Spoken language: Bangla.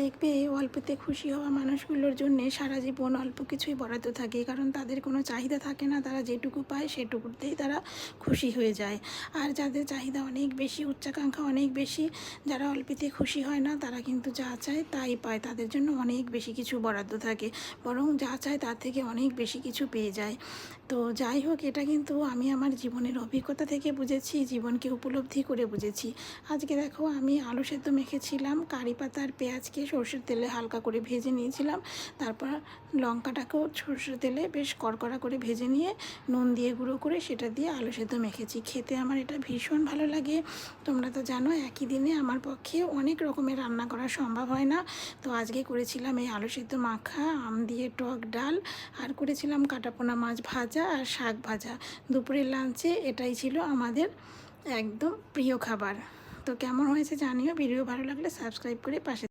দেখবে অল্পতে খুশি হওয়া মানুষগুলোর জন্যে সারা জীবন অল্প কিছুই বরাদ্দ থাকে, কারণ তাদের কোনো চাহিদা থাকে না। তারা যেটুকু পায় সেটুকুতেই তারা খুশি হয়ে যায়। আর যাদের চাহিদা অনেক বেশি, উচ্চাকাঙ্ক্ষা অনেক বেশি, যারা অল্পতে খুশি হয় না, তারা কিন্তু যা চায় তাই পায়। তাদের জন্য অনেক বেশি কিছু বরাদ্দ থাকে, বরং যা চায় তার থেকে অনেক বেশি কিছু পেয়ে যায়। তো যাই হোক, এটা কিন্তু আমি আমার জীবনের অভিজ্ঞতা থেকে বুঝেছি, জীবনকে উপলব্ধি করে বুঝেছি। আজকে দেখো, আমি আলু সেদ্ধ মেখেছিলাম, কারি পাতা আর পেঁয়াজকে সরষের তেলে হালকা করে ভেজে নিয়েছিলাম। তারপর লঙ্কাটাকেও সরষের তেলে বেশ কড়কড়া করে ভেজে নিয়ে নুন দিয়ে গুঁড়ো করে সেটা দিয়ে আলু সেদ্ধ মেখেছি। খেতে আমার এটা ভীষণ ভালো লাগে। তোমরা তো জানো, একই দিনে আমার পক্ষে অনেক রকমের রান্না করা সম্ভব হয় না। তো আজকে করেছিলাম এই আলু সেদ্ধ মাখা, আম দিয়ে টক ডাল, আর করেছিলাম কাটাপোনা মাছ ভাজা আর শাক ভাজা। দুপুরের লাঞ্চে এটাই ছিল আমাদের একদম প্রিয় খাবার। তো কেমন হয়েছে জানিও। ভিডিও ভালো লাগলে সাবস্ক্রাইব করে পাশে